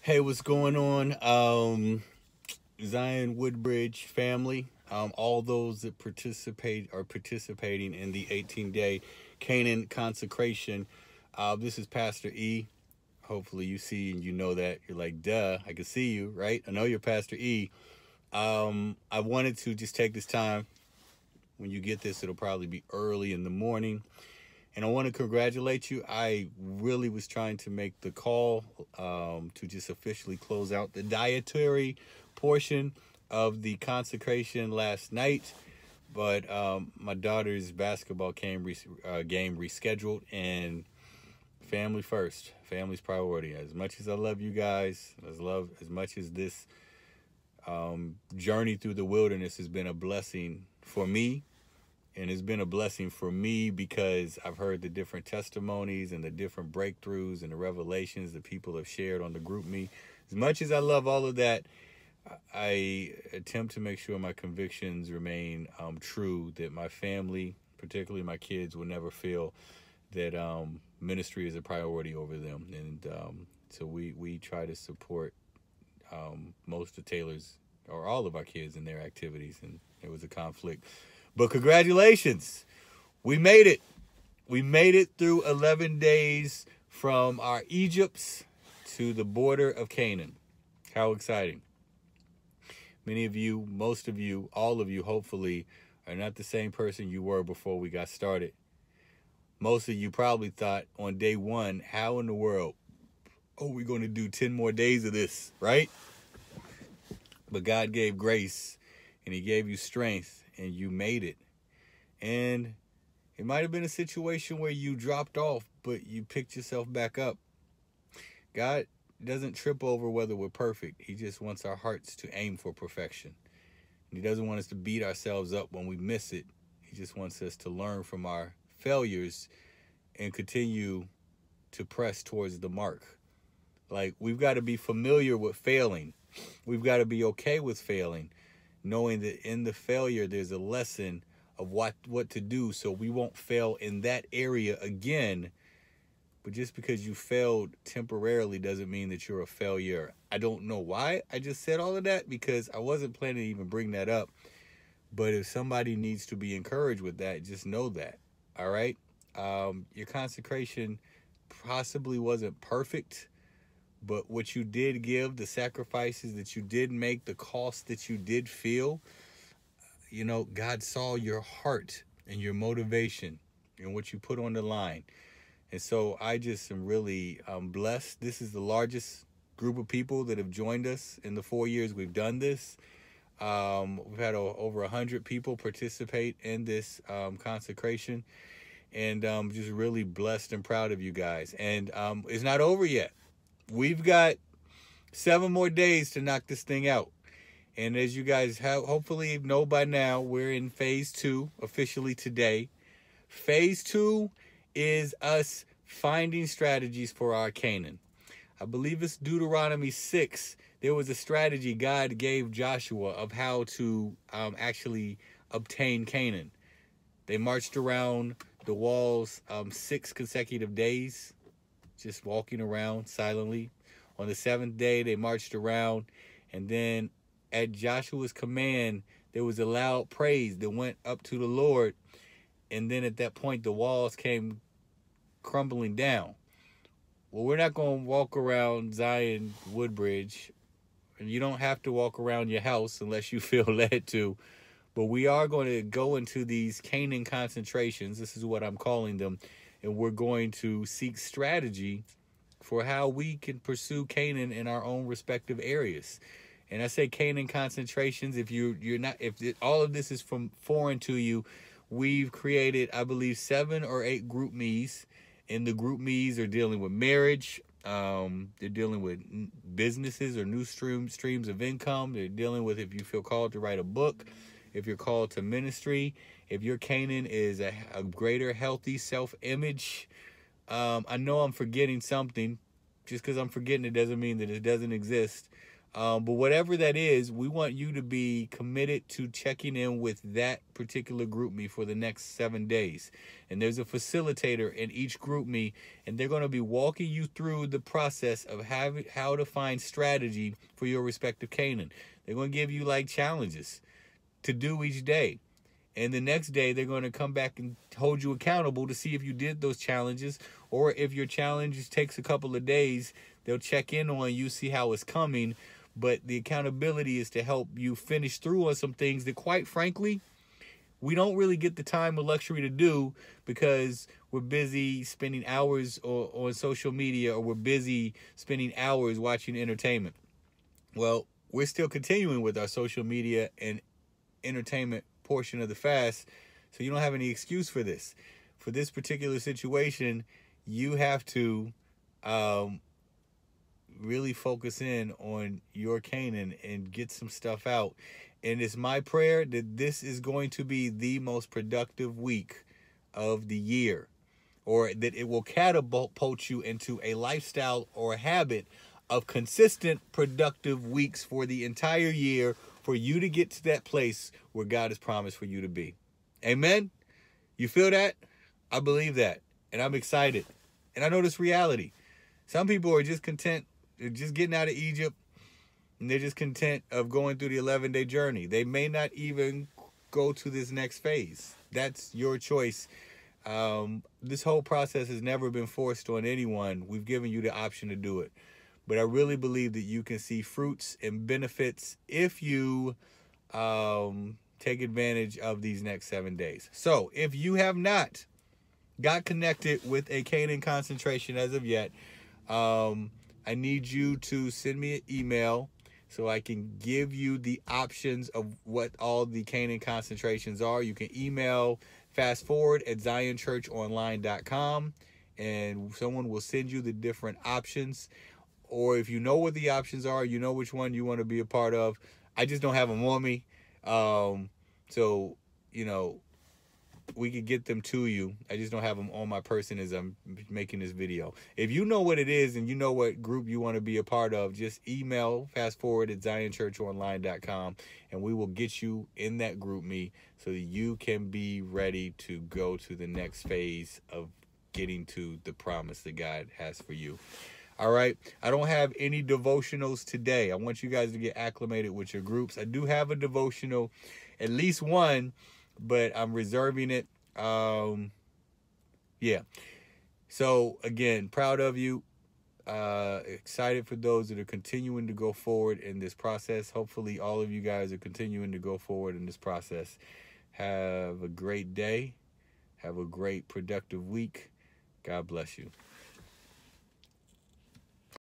Hey, what's going on? Zion Woodbridge family, all those that are participating in the 18-day Canaan consecration. This is Pastor E. Hopefully you see and you know that. You're like, duh, I can see you, right? I know you're Pastor E. I wanted to just take this time. When you get this, it'll probably be early in the morning. And I want to congratulate you. I really was trying to make the call to just officially close out the dietary portion of the consecration last night. But my daughter's basketball game rescheduled, and family first. Family's priority. As much as I love you guys, as much as this journey through the wilderness has been a blessing for me. And it's been a blessing for me because I've heard the different testimonies and the different breakthroughs and the revelations that people have shared on the group me. As much as I love all of that, I attempt to make sure my convictions remain true, that my family, particularly my kids, will never feel that ministry is a priority over them. And so we try to support most of Taylor's or all of our kids in their activities, and there was a conflict. But congratulations, we made it. We made it through 11 days from our Egypts to the border of Canaan. How exciting. Many of you, most of you, all of you, hopefully, are not the same person you were before we got started. Most of you probably thought on day one, how in the world are we going to do 10 more days of this, right? But God gave grace, and he gave you strength, and you made it. And it might have been a situation where you dropped off, but you picked yourself back up. God doesn't trip over whether we're perfect. He just wants our hearts to aim for perfection. And he doesn't want us to beat ourselves up when we miss it. He just wants us to learn from our failures and continue to press towards the mark. Like, we've got to be familiar with failing. We've got to be okay with failing, knowing that in the failure, there's a lesson of what to do so we won't fail in that area again. But just because you failed temporarily doesn't mean that you're a failure. I don't know why I just said all of that, because I wasn't planning to even bring that up. But if somebody needs to be encouraged with that, just know that, all right? Your consecration possibly wasn't perfect, but what you did give, the sacrifices that you did make, the cost that you did feel, you know, God saw your heart and your motivation and what you put on the line. And so I just am really blessed. This is the largest group of people that have joined us in the 4 years we've done this. We've had over 100 people participate in this consecration. And just really blessed and proud of you guys. And it's not over yet. We've got 7 more days to knock this thing out. And as you guys hopefully know by now, we're in phase 2 officially today. Phase 2 is us finding strategies for our Canaan. I believe it's Deuteronomy 6. There was a strategy God gave Joshua of how to actually obtain Canaan. They marched around the walls 6 consecutive days, just walking around silently. On the 7th day, they marched around, and then at Joshua's command, there was a loud praise that went up to the Lord, and then at that point, the walls came crumbling down. Well, we're not going to walk around Zion Woodbridge, and you don't have to walk around your house unless you feel led to, but we are going to go into these Canaan concentrations. This is what I'm calling them. And we're going to seek strategy for how we can pursue Canaan in our own respective areas. And I say Canaan concentrations, if all of this is foreign to you, we've created, I believe, 7 or 8 group me's. And the group me's are dealing with marriage. They're dealing with businesses or new streams of income. They're dealing with if you feel called to write a book, if you're called to ministry, if your Canaan is a greater healthy self-image. I know I'm forgetting something. Just because I'm forgetting it doesn't mean that it doesn't exist. But whatever that is, we want you to be committed to checking in with that particular GroupMe for the next 7 days. And there's a facilitator in each GroupMe, and they're going to be walking you through the process of how to find strategy for your respective Canaan. They're going to give you like challenges to do each day. And the next day, they're going to come back and hold you accountable to see if you did those challenges, or if your challenge takes a couple of days, they'll check in on you, see how it's coming. But the accountability is to help you finish through on some things that, quite frankly, we don't really get the time or luxury to do because we're busy spending hours on social media, or we're busy spending hours watching entertainment. Well, we're still continuing with our social media and entertainment portion of the fast, so you don't have any excuse for this. For this particular situation, you have to really focus in on your Canaan and get some stuff out. And it's my prayer that this is going to be the most productive week of the year, or that it will catapult you into a lifestyle or a habit of consistent, productive weeks for the entire year, for you to get to that place where God has promised for you to be. Amen? You feel that? I believe that. And I'm excited. And I know this reality. Some people are just content, they're just getting out of Egypt, and they're just content of going through the 11-day journey. They may not even go to this next phase. That's your choice. This whole process has never been forced on anyone. We've given you the option to do it. But I really believe that you can see fruits and benefits if you take advantage of these next 7 days. So if you have not got connected with a Canaan concentration as of yet, I need you to send me an email so I can give you the options of what all the Canaan concentrations are. You can email fastforward@zionchurchonline.com, and someone will send you the different options. Or if you know what the options are, you know which one you want to be a part of. I just don't have them on me. So, you know, we could get them to you. I just don't have them on my person as I'm making this video. If you know what it is and you know what group you want to be a part of, just email fastforward@zionchurchonline.com, and we will get you in that GroupMe so that you can be ready to go to the next phase of getting to the promise that God has for you. All right. I don't have any devotionals today. I want you guys to get acclimated with your groups. I do have a devotional, at least one, but I'm reserving it. Yeah. So again, proud of you. Excited for those that are continuing to go forward in this process. Hopefully all of you guys are continuing to go forward in this process. Have a great day. Have a great productive week. God bless you.